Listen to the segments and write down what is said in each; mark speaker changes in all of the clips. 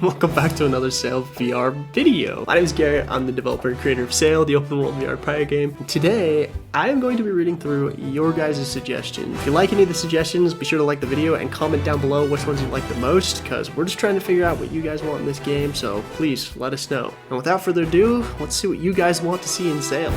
Speaker 1: Welcome back to another Sail VR video. My name is Garrett, I'm the developer and creator of Sail, the open world VR pirate game. Today, I am going to be reading through your guys' suggestions. If you like any of the suggestions, be sure to like the video and comment down below which ones you like the most, because we're just trying to figure out what you guys want in this game, so please let us know. And without further ado, let's see what you guys want to see in Sail.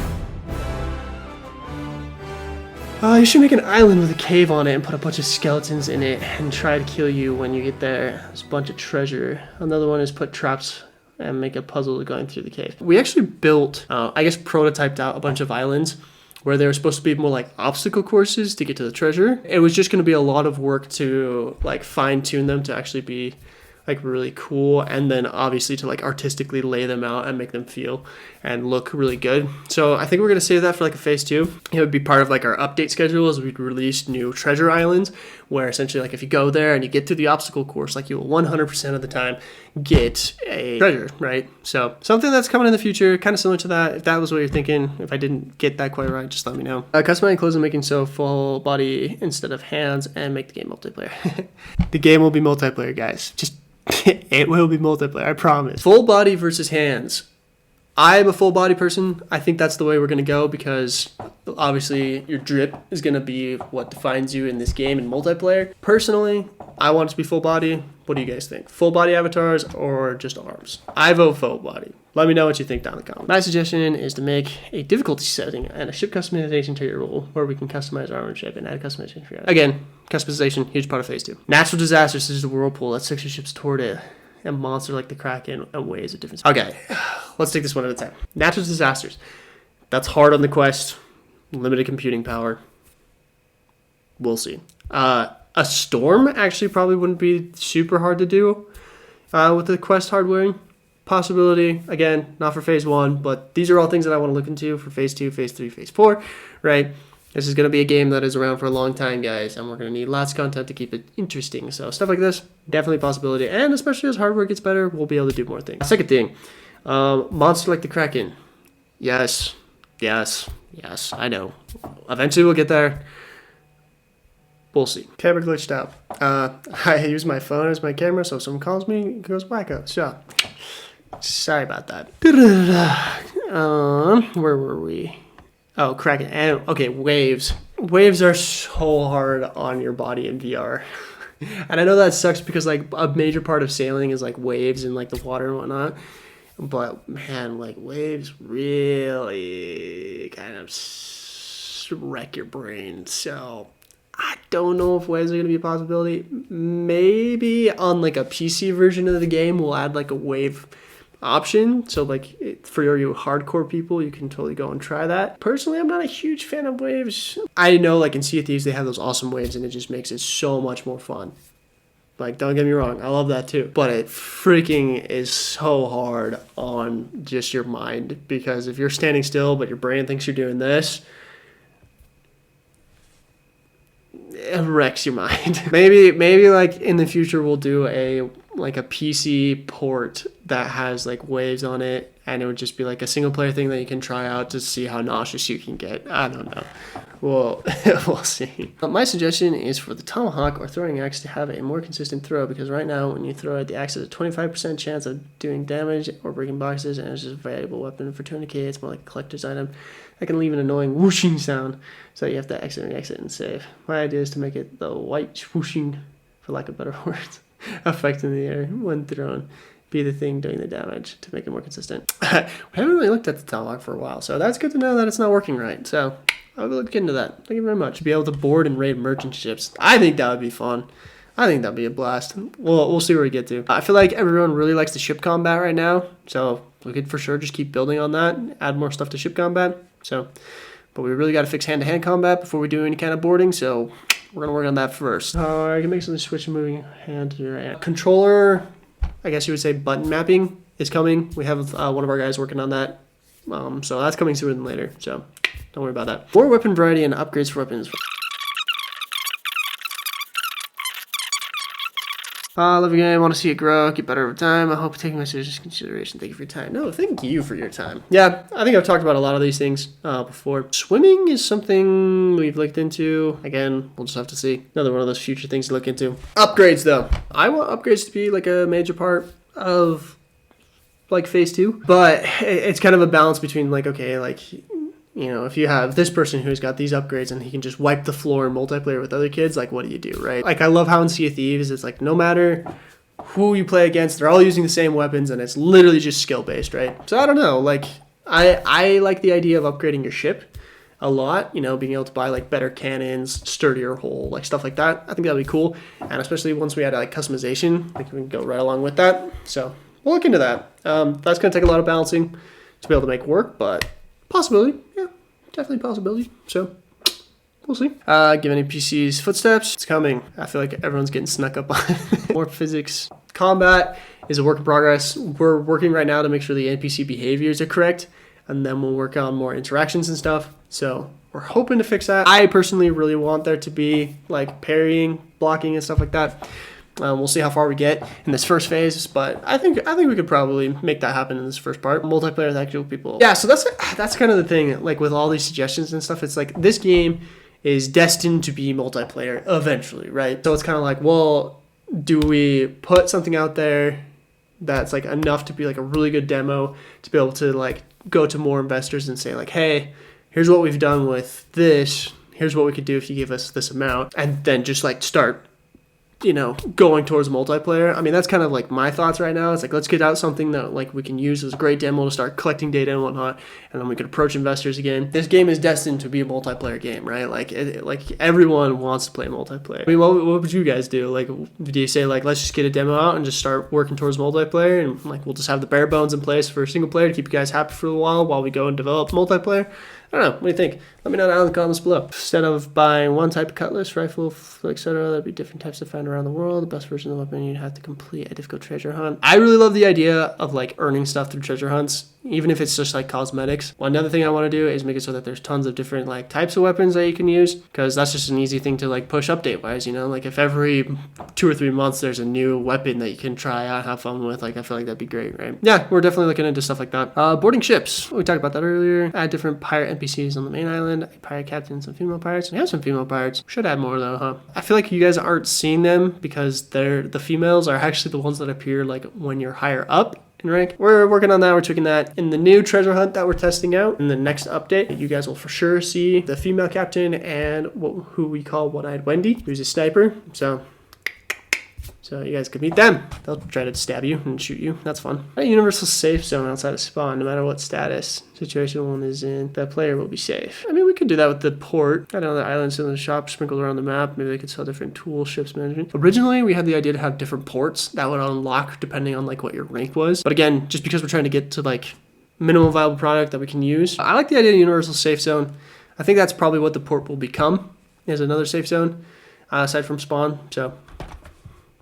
Speaker 1: You should make an island with a cave on it and put a bunch of skeletons in it and try to kill you when you get there. There's a bunch of treasure. Another one is put traps and make a puzzle going through the cave. We actually built, prototyped out a bunch of islands where they were supposed to be more like obstacle courses to get to the treasure. It was just going to be a lot of work to like fine tune them to actually be like really cool, and then obviously to like artistically lay them out and make them feel and look really good. So I think we're gonna save that for like a phase 2. It would be part of like our update schedule as we'd release new treasure islands, where essentially like if you go there and you get through the obstacle course, like you will 100% of the time get a treasure, right? So something that's coming in the future, kind of similar to that. If that was what you're thinking, if I didn't get that quite right, just let me know. Customizing clothes and making so full body instead of hands, and make the game multiplayer. The game will be multiplayer, guys. Just it will be multiplayer, I promise. Full body versus hands. I'm a full body person. I think that's the way we're going to go, because obviously your drip is going to be what defines you in this game in multiplayer. Personally, I want it to be full body. What do you guys think? Full body avatars or just arms? I vote full body. Let me know what you think down in the comments. My suggestion is to make a difficulty setting and a ship customization to your role, where we can customize our own ship and add customization for you. Again, customization, huge part of phase 2. Natural disasters is the whirlpool that sucks your ships toward it, and monsters like the Kraken and waves of different. Okay, let's take this one at a time. Natural disasters. That's hard on the quest. Limited computing power. We'll see. A storm actually probably wouldn't be super hard to do with the quest hardware. Possibility, again, not for phase 1, but these are all things that I want to look into for phase 2, phase 3, phase 4, right? This is going to be a game that is around for a long time, guys, and we're going to need lots of content to keep it interesting. So stuff like this, definitely a possibility, and especially as hardware gets better, we'll be able to do more things. Second thing, monster like the Kraken. Yes, I know. Eventually we'll get there. We'll see. Camera glitched out. I use my phone as my camera, so if someone calls me, it goes wacko. So, sorry about that. Where were we? Oh, Kraken. And okay, waves. Waves are so hard on your body in VR. And I know that sucks because like a major part of sailing is like waves and like the water and whatnot. But man, like waves really kind of wreck your brain. So I don't know if waves are going to be a possibility. Maybe on like a PC version of the game, we'll add like a wave option. So like for you hardcore people, you can totally go and try that. Personally, I'm not a huge fan of waves. I know like in Sea of Thieves, they have those awesome waves and it just makes it so much more fun. Like, don't get me wrong, I love that too. But it freaking is so hard on just your mind, because if you're standing still but your brain thinks you're doing this, it wrecks your mind. maybe like in the future we'll do a PC port that has like waves on it, and it would just be like a single player thing that you can try out to see how nauseous you can get. I don't know. Well, we'll see. My suggestion is for the tomahawk or throwing axe to have a more consistent throw, because right now when you throw it, the axe has a 25% chance of doing damage or breaking boxes, and it's just a valuable weapon for 200k. It's more like a collector's item. I can leave an annoying whooshing sound, so you have to exit and save. My idea is to make it the white whooshing, for lack of better words, effect in the air when thrown be the thing doing the damage to make it more consistent. We haven't really looked at the tomahawk for a while, so that's good to know that it's not working right. So I'll look into that. Thank you very much. To be able to board and raid merchant ships, I think that would be fun. I think that'd be a blast. We'll see where we get to. I feel like everyone really likes the ship combat right now, so we could for sure just keep building on that, add more stuff to ship combat. So, but we really got to fix hand-to-hand combat before we do any kind of boarding, so we're going to work on that first. I can make something switch from moving hand to your hand. Controller, I guess you would say button mapping is coming. We have one of our guys working on that, so that's coming sooner than later, so don't worry about that. More weapon variety and upgrades for weapons. Love your game, want to see it grow, get better over time. I hope you're taking my suggestions into consideration. Thank you for your time. No, thank you for your time. Yeah, I think I've talked about a lot of these things before. Swimming is something we've looked into. Again, we'll just have to see. Another one of those future things to look into. Upgrades, though. I want upgrades to be like a major part of like phase 2, but it's kind of a balance between like, okay, like, you know, if you have this person who's got these upgrades and he can just wipe the floor in multiplayer with other kids, like, what do you do, right? Like, I love how in Sea of Thieves, it's like, no matter who you play against, they're all using the same weapons, and it's literally just skill-based, right? So I don't know, like, I like the idea of upgrading your ship a lot, you know, being able to buy, like, better cannons, sturdier hull, like, stuff like that. I think that'd be cool, and especially once we add, like, customization, like, we can go right along with that, so we'll look into that. That's going to take a lot of balancing to be able to make work, but possibility, yeah, definitely possibility. So we'll see. Give NPCs footsteps. It's coming. I feel like everyone's getting snuck up on it. More physics. Combat is a work in progress. We're working right now to make sure the NPC behaviors are correct, and then we'll work on more interactions and stuff. So we're hoping to fix that. I personally really want there to be like parrying, blocking, and stuff like that. We'll see how far we get in this first phase, but I think we could probably make that happen in this first part. Multiplayer with actual people. Yeah, so that's kind of the thing. Like with all these suggestions and stuff, it's like this game is destined to be multiplayer eventually, right? So it's kind of like, well, do we put something out there that's like enough to be like a really good demo to be able to like go to more investors and say like, hey, here's what we've done with this. Here's what we could do if you give us this amount, and then just like start, you know, going towards multiplayer. I mean, that's kind of like my thoughts right now. It's like, let's get out something that like we can use as a great demo to start collecting data and whatnot, and then we could approach investors again. This game is destined to be a multiplayer game, right? Like, like everyone wants to play multiplayer. I mean, what would you guys do? Like, do you say like, let's just get a demo out and just start working towards multiplayer, and like we'll just have the bare bones in place for a single player to keep you guys happy for a while we go and develop multiplayer? I don't know. What do you think? Let me know down in the comments below. Instead of buying one type of cutlass, rifle, etc., there'd be different types to find around the world. The best version of the weapon, you'd have to complete a difficult treasure hunt. I really love the idea of like earning stuff through treasure hunts, even if it's just like cosmetics. Well, another thing I want to do is make it so that there's tons of different like types of weapons that you can use, because that's just an easy thing to like push update wise, you know, like if every 2 or 3 months there's a new weapon that you can try out, have fun with, like I feel like that'd be great, right? Yeah, we're definitely looking into stuff like that. Boarding ships, we talked about that earlier. Add different pirate NPCs on the main island, a pirate captain, some female pirates. We have some female pirates. Should add more though, huh? I feel like you guys aren't seeing them because the females are actually the ones that appear like when you're higher up in rank. We're working on that. We're tweaking that. In the new treasure hunt that we're testing out, in the next update, you guys will for sure see the female captain and who we call One-Eyed Wendy, who's a sniper. So you guys can meet them. They'll try to stab you and shoot you. That's fun. A universal safe zone outside of spawn. No matter what status situation one is in, that player will be safe. I mean, we could do that with the port. I know the islands in the shop sprinkled around the map. Maybe they could sell different tools, ships management. Originally, we had the idea to have different ports that would unlock depending on like what your rank was. But again, just because we're trying to get to like minimum viable product that we can use. I like the idea of universal safe zone. I think that's probably what the port will become, is another safe zone aside from spawn. So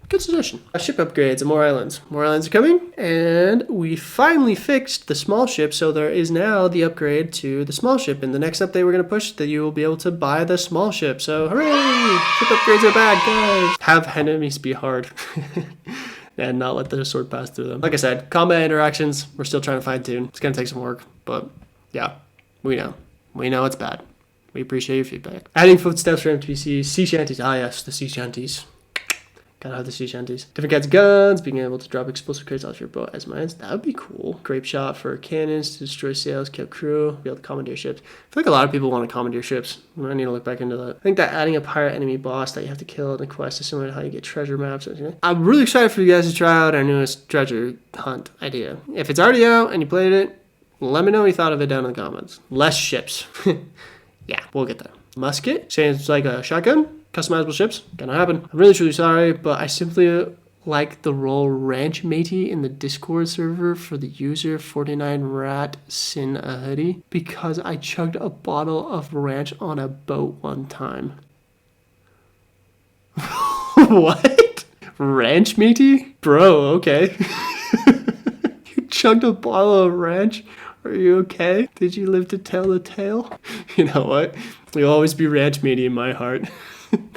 Speaker 1: good suggestion. Ship upgrades and more islands. More islands are coming, and we finally fixed the small ship, so there is now the upgrade to the small ship. In the next update we're going to push that you will be able to buy the small ship. So hooray! Ship upgrades are back, guys! Have enemies be hard. And not let the sword pass through them. Like I said, combat interactions, we're still trying to fine tune. It's going to take some work, but yeah, we know. We know it's bad. We appreciate your feedback. Adding footsteps for NPCs, sea shanties. Ah yes, the sea shanties. Gotta have the sea shanties. Different kinds of guns, being able to drop explosive crates off your boat as mines. That would be cool. Grape shot for cannons to destroy sails, kill crew, be able to commandeer ships. I feel like a lot of people want to commandeer ships. I need to look back into that. I think that adding a pirate enemy boss that you have to kill in a quest is similar to how you get treasure maps. I'm really excited for you guys to try out our newest treasure hunt idea. If it's already out and you played it, let me know what you thought of it down in the comments. Less ships. Yeah, we'll get there. Musket, sounds like a shotgun. Customizable ships, gonna happen. I'm really truly sorry, but I simply like the role ranch matey in the Discord server for the user 49rat sin a hoodie because I chugged a bottle of ranch on a boat one time. What? Ranch matey? Bro, okay. You chugged a bottle of ranch? Are you okay? Did you live to tell the tale? You know what? You'll always be ranch matey in my heart.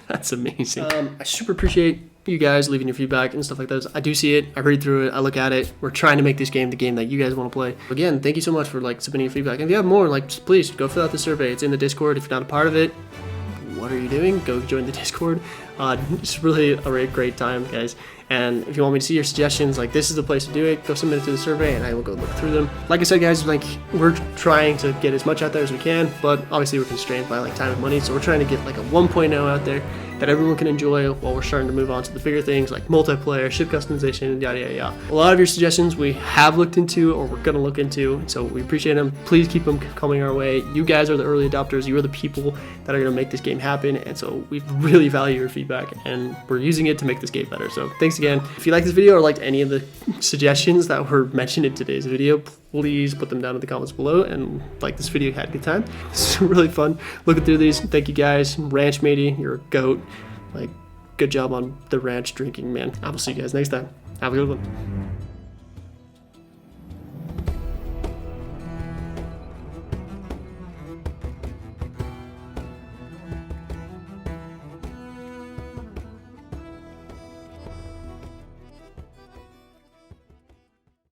Speaker 1: That's amazing. I super appreciate you guys leaving your feedback and stuff like that. I do see it. I read through it. I look at it. We're trying to make this game the game that you guys want to play. Again, thank you so much for like submitting your feedback. And if you have more, like just please go fill out the survey. It's in the Discord. If you're not a part of it, what are you doing? Go join the Discord. It's really a great time, guys. And if you want me to see your suggestions, like this is the place to do it, go submit it to the survey and I will go look through them. Like I said, guys, like we're trying to get as much out there as we can, but obviously we're constrained by like time and money. So we're trying to get like a 1.0 out there that everyone can enjoy while we're starting to move on to the bigger things like multiplayer, ship customization, yada yada yada. A lot of your suggestions we have looked into or we're gonna look into, so we appreciate them. Please keep them coming our way. You guys are the early adopters. You are the people that are gonna make this game happen, and so we really value your feedback and we're using it to make this game better. So thanks again. If you like this video or liked any of the suggestions that were mentioned in today's video, please put them down in the comments below, and like this video, had a good time. It's really fun looking through these. Thank you guys. Ranch matey, you're a goat. Like, good job on the ranch drinking, man. I will see you guys next time. Have a good one.